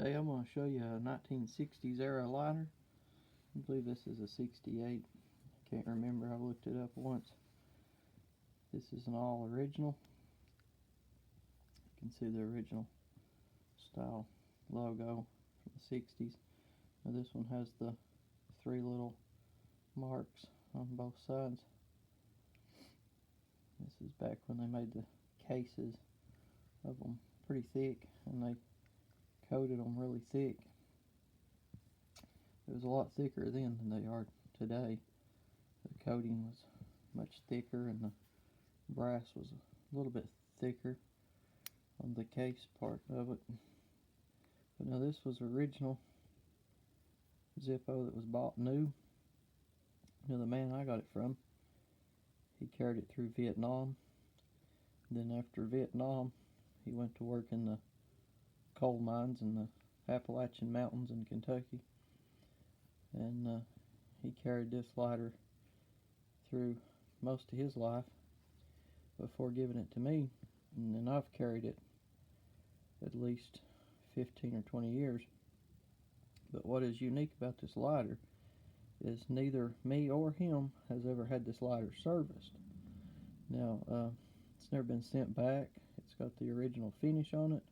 Today I'm going to show you a 1960s era lighter. I believe this is a 68. Can't remember, I looked it up once. This is an all original. You can see the original style logo from the 60s. Now this one has the three little marks on both sides. This is back when they made the cases of them pretty thick, and they coated them really thick. It was a lot thicker then than they are today. The coating was much thicker, and the brass was a little bit thicker on the case part of it. But now this was original Zippo that was bought new. Now the man I got it from, he carried it through Vietnam. Then after Vietnam, he went to work in the coal mines in the Appalachian Mountains in Kentucky. And he carried this lighter through most of his life before giving it to me. And then I've carried it at least 15 or 20 years. But what is unique about this lighter is neither me or him has ever had this lighter serviced. Now, it's never been sent back. It's got the original finish on it.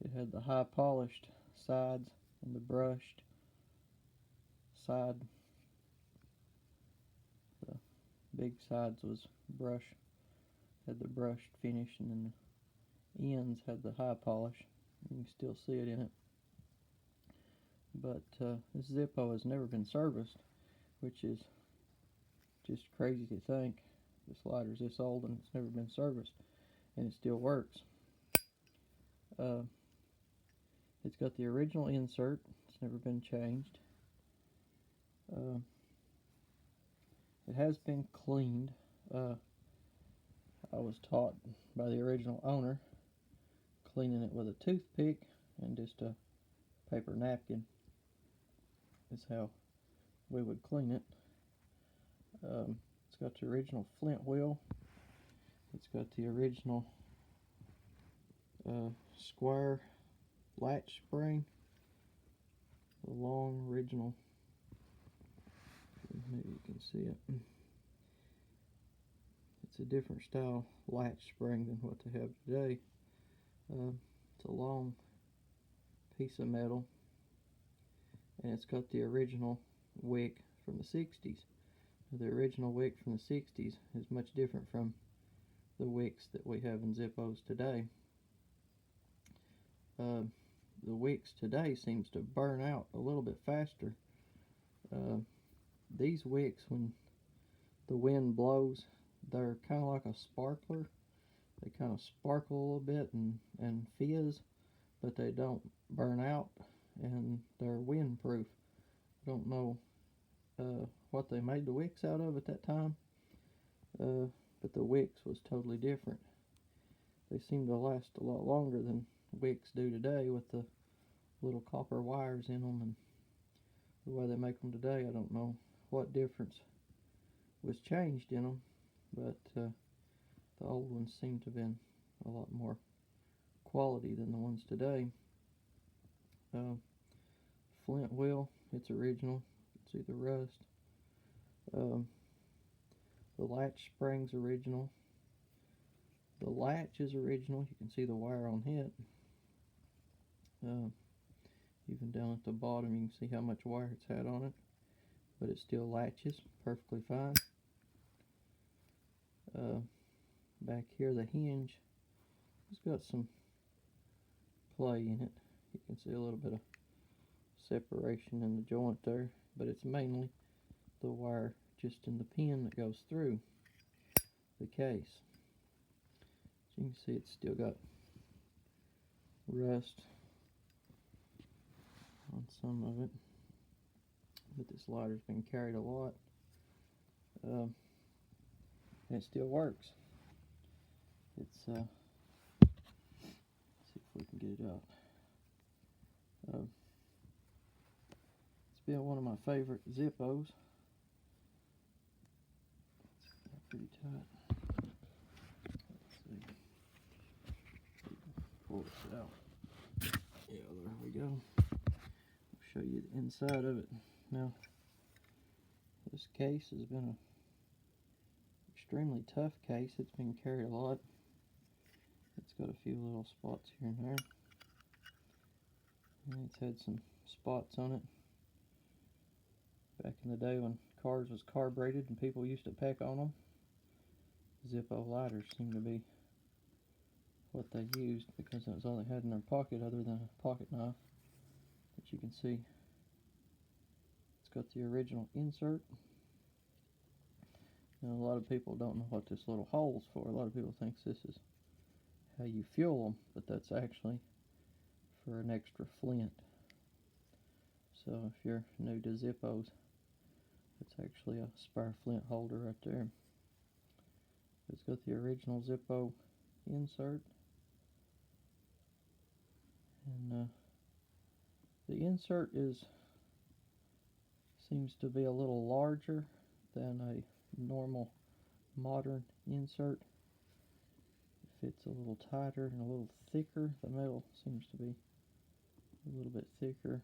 It had the high polished sides and the brushed side. The big sides was had the brushed finish, and then the ends had the high polish. You can still see it in it. But this Zippo has never been serviced, which is just crazy to think. This lighter's this old and it's never been serviced, and it still works. It's got the original insert. It's never been changed. It has been cleaned. I was taught by the original owner cleaning it with a toothpick and just a paper napkin is how we would clean it. It's got the original flint wheel. It's got the original square latch spring, the long original, maybe you can see it. It's a different style latch spring than what they have today. It's a long piece of metal, and it's got the original wick from the 60s. The original wick from the 60s is much different from the wicks that we have in Zippos today. The wicks today seems to burn out a little bit faster. These wicks, when the wind blows, they're kind of like a sparkler. They kind of sparkle a little bit and fizz, but they don't burn out, and they're windproof. I don't know what they made the wicks out of at that time, but the wicks was totally different. They seem to last a lot longer than wicks do today with the little copper wires in them, and the way they make them today. I don't know what difference was changed in them, but the old ones seem to have been a lot more quality than the ones today. Flint wheel, it's original. You can see the rust. The latch spring's original. The latch is original. You can see the wire on it. Even down at the bottom, you can see how much wire it's had on it, but it still latches perfectly fine. Back here, the hinge has got some play in it. You can see a little bit of separation in the joint there, but it's mainly the wire just in the pin that goes through the case. So you can see it's still got rust on some of it, but this lighter's been carried a lot, and it still works. It's let's see if we can get it out. It's been one of my favorite Zippos. It's pretty tight. Let's see. Pull this out. Yeah, there we go. I'll show you the inside of it. Now, this case has been an extremely tough case. It's been carried a lot. It's got a few little spots here and there. And it's had some spots on it. Back in the day when cars was carbureted and people used to peck on them, Zippo lighters seemed to be what they used because that was all they had in their pocket other than a pocket knife. But you can see it's got the original insert. Now, a lot of people don't know what this little hole's for. A lot of people think this is how you fuel them, but that's actually for an extra flint. So if you're new to Zippos, it's actually a spare flint holder right there. It's got the original Zippo insert, and the insert seems to be a little larger than a normal modern insert. It fits a little tighter and a little thicker. The metal seems to be a little bit thicker.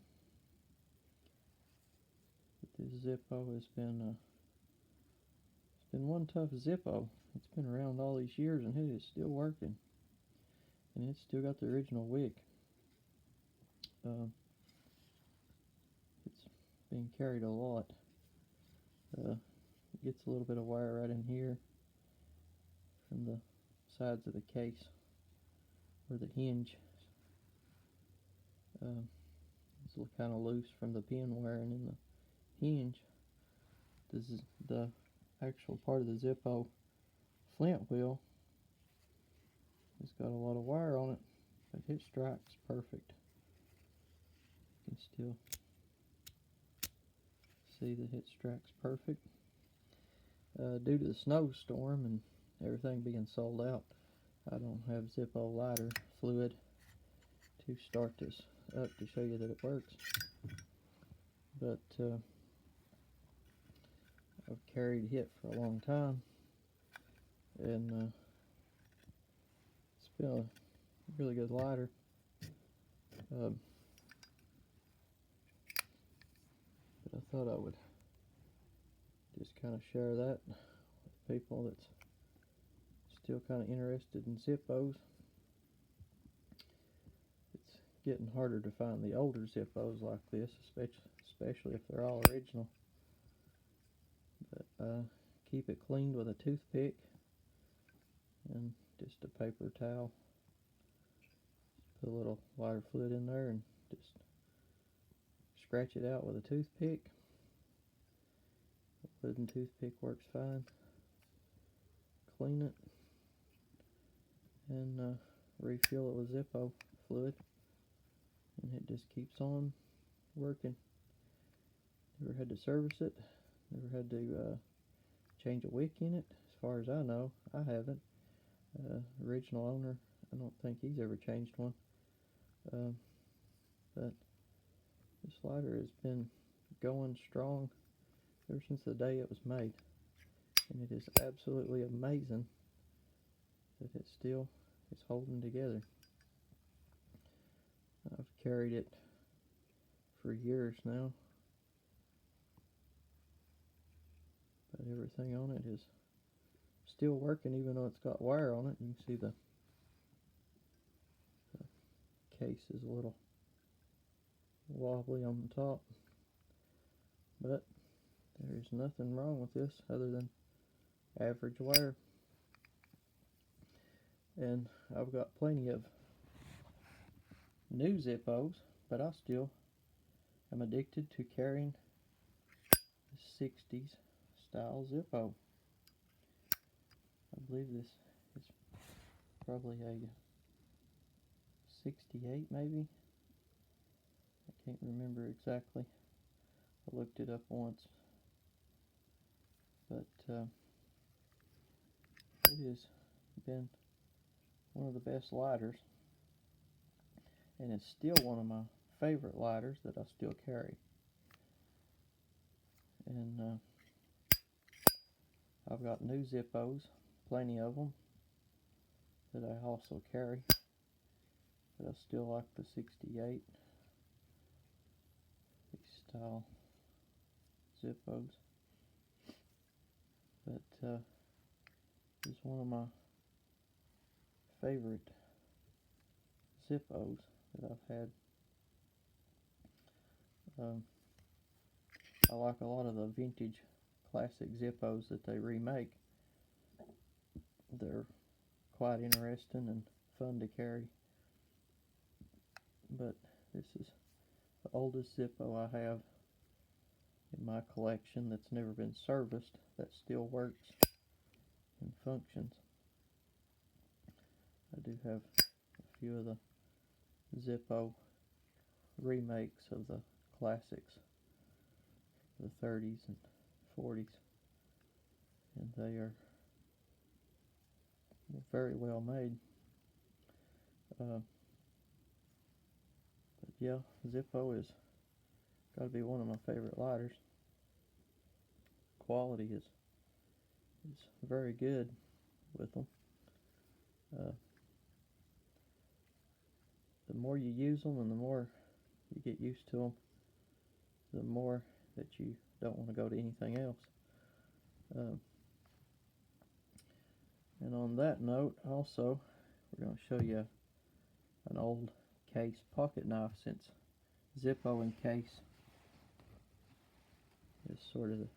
But this Zippo has been it's been one tough Zippo. It's been around all these years and it is still working. And it's still got the original wick. It's being carried a lot. It gets a little bit of wire right in here from the sides of the case where the hinge is kind of loose from the pin wiring in the hinge. This is the actual part of the Zippo flint wheel. It's got a lot of wire on it, but it strikes perfect. You can still see that it strikes perfect. Due to the snowstorm and everything being sold out, I don't have Zippo lighter fluid to start this up to show you that it works. But I've carried it for a long time, and it's been a really good lighter. But I thought I would just kind of share that with people that's still kind of interested in Zippos. It's getting harder to find the older Zippos like this, especially if they're all original. But keep it cleaned with a toothpick and just a paper towel. Put a little lighter fluid in there and just scratch it out with a toothpick. A wooden toothpick works fine. Clean it and refill it with Zippo fluid, and it just keeps on working. Never had to service it. Never had to change a wick in it. As far as I know, I haven't. Original owner, I don't think he's ever changed one. But this lighter has been going strong ever since the day it was made. And it is absolutely amazing that it still is holding together. I've carried it for years now, but everything on it is still working even though it's got wire on it. You can see the case is a little wobbly on the top, but there is nothing wrong with this other than average wear. And I've got plenty of new Zippos, but I still am addicted to carrying the 60s style Zippo. I believe this is probably a 68 maybe. I can't remember exactly. I looked it up once. But it has been one of the best lighters, and it's still one of my favorite lighters that I still carry. And I've got new Zippos, plenty of them, that I also carry, but I still like the 68. style zippos, but it's one of my favorite zippos that I've had. I like a lot of the vintage classic zippos that they remake. They're quite interesting and fun to carry. But this is the oldest Zippo I have in my collection that's never been serviced, that still works and functions. I do have a few of the Zippo remakes of the classics, the 30s and 40s, and they are very well made. But yeah, Zippo is got to be one of my favorite lighters. Quality is very good with them. The more you use them and the more you get used to them, the more that you don't want to go to anything else. And on that note, also, we're going to show you an old case pocket knife, since Zippo and case is sort of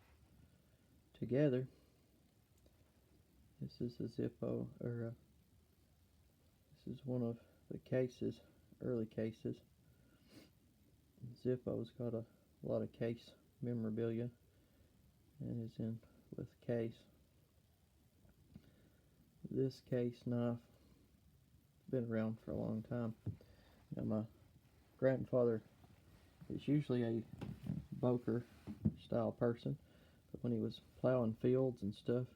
together. This is a Zippo, or this is one of the cases, early cases. Zippo's got a lot of case memorabilia and is in with case. This case knife has been around for a long time. Now, my grandfather is usually a boker style person, but when he was plowing fields and stuff,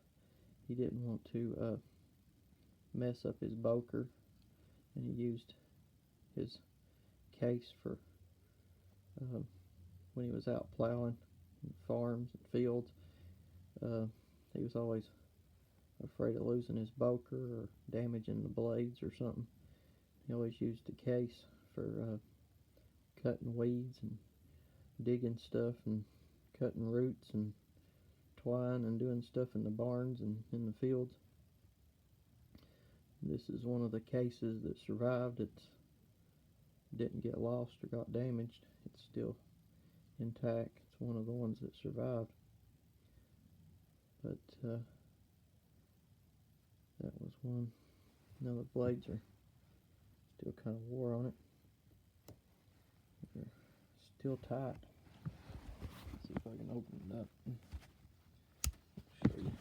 he didn't want to mess up his boker, and he used his case for when he was out plowing in farms and fields. He was always afraid of losing his boker or damaging the blades or something. He always used the case for cutting weeds and digging stuff and cutting roots and twine and doing stuff in the barns and in the fields. This is one of the cases that survived. It didn't get lost or got damaged. It's still intact. It's one of the ones that survived. But that was one. Now the blades are still kind of wore on it. They're still tight. Let's see if I can open it up and show you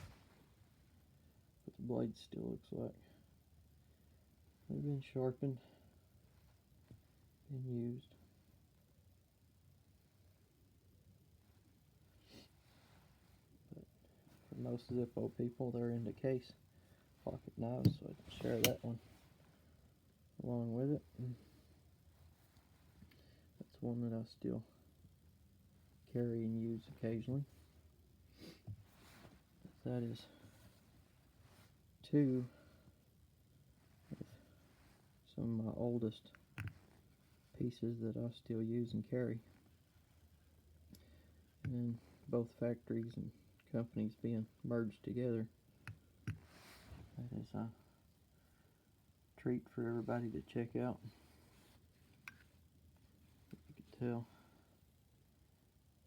what the blade still looks like. They've been sharpened and used. But for most Zippo people, they're into case pocket knives, so I can share that one along with it. That's one that I still carry and use occasionally. That is two of some of my oldest pieces that I still use and carry. And both factories and companies being merged together. That is a treat for everybody to check out. You can tell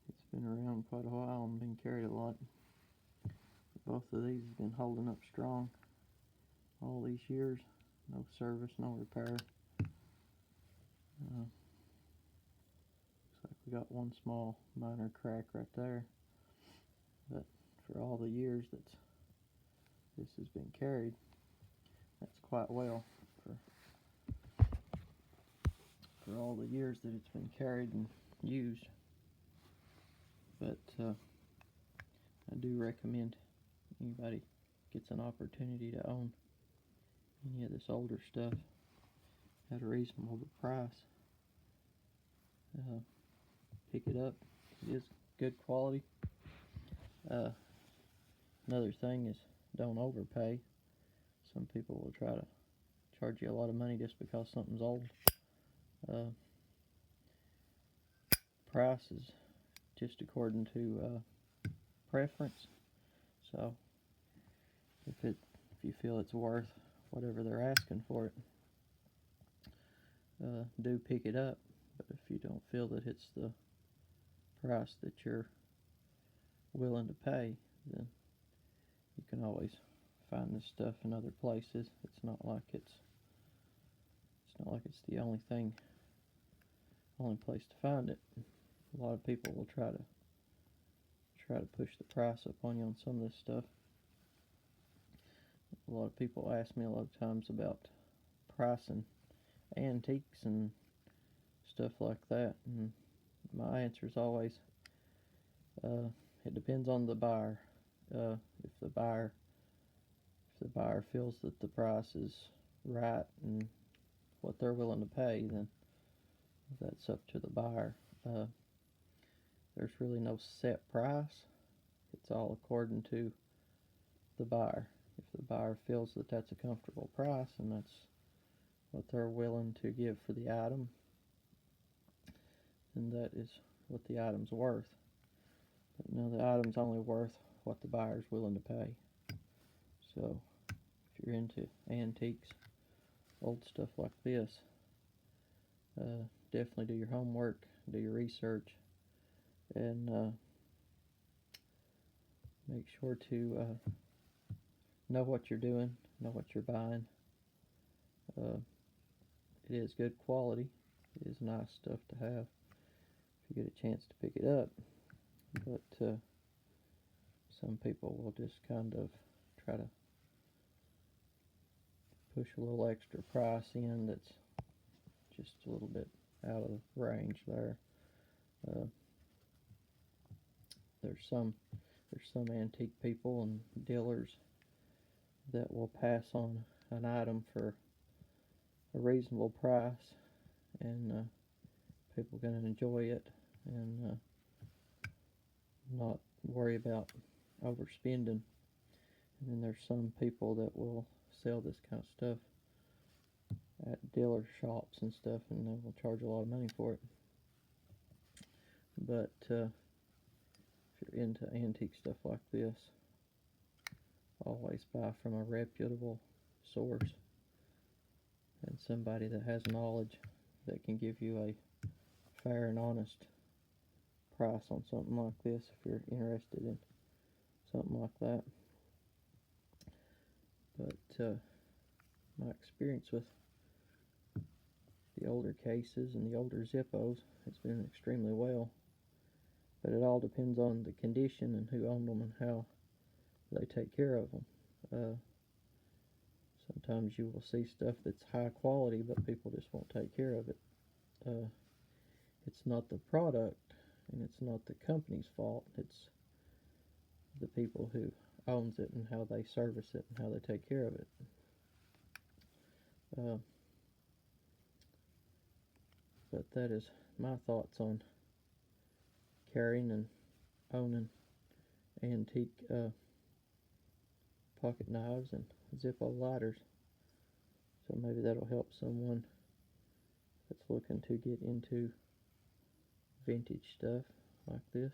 it's been around quite a while and been carried a lot. Both of these have been holding up strong all these years. No service, no repair. Looks like we got one small minor crack right there. But for all the years that this has been carried, that's quite well for all the years that it's been carried and used. But I do recommend anybody gets an opportunity to own any of this older stuff at a reasonable price, pick it up. It is good quality. Another thing is, don't overpay. Some people will try to charge you a lot of money just because something's old. Price is just according to preference. So if you feel it's worth whatever they're asking for it, do pick it up. But if you don't feel that it's the price that you're willing to pay, then you can always find this stuff in other places. It's not like it's the only place to find it. A lot of people will try to push the price up on you on some of this stuff. A lot of people ask me a lot of times about pricing antiques and stuff like that, and my answer is always, it depends on the buyer. If the buyer feels that the price is right and what they're willing to pay, then that's up to the buyer. There's really no set price. It's all according to the buyer. If the buyer feels that that's a comfortable price and that's what they're willing to give for the item, then that is what the item's worth. But no, the item's only worth what the buyer's willing to pay. So if you're into antiques, old stuff like this, definitely do your homework, do your research, and make sure to know what you're doing, know what you're buying. It is good quality. It is nice stuff to have if you get a chance to pick it up. But some people will just kind of try to push a little extra price in that's just a little bit out of range there. There's some antique people and dealers that will pass on an item for a reasonable price, and people can enjoy it and not worry about overspending. And then there's some people that will sell this kind of stuff at dealer shops and stuff, and they will charge a lot of money for it. But if you're into antique stuff like this, always buy from a reputable source and somebody that has knowledge that can give you a fair and honest price on something like this if you're interested in something like that. But my experience with the older cases and the older zippos has been extremely well. But it all depends on the condition and who owned them and how they take care of them. Sometimes you will see stuff that's high quality, but people just won't take care of it. It's not the product, and it's not the company's fault. It's the people who owns it and how they service it and how they take care of it. But that is my thoughts on carrying and owning antique pocket knives and zippo lighters. So maybe that'll help someone that's looking to get into vintage stuff like this.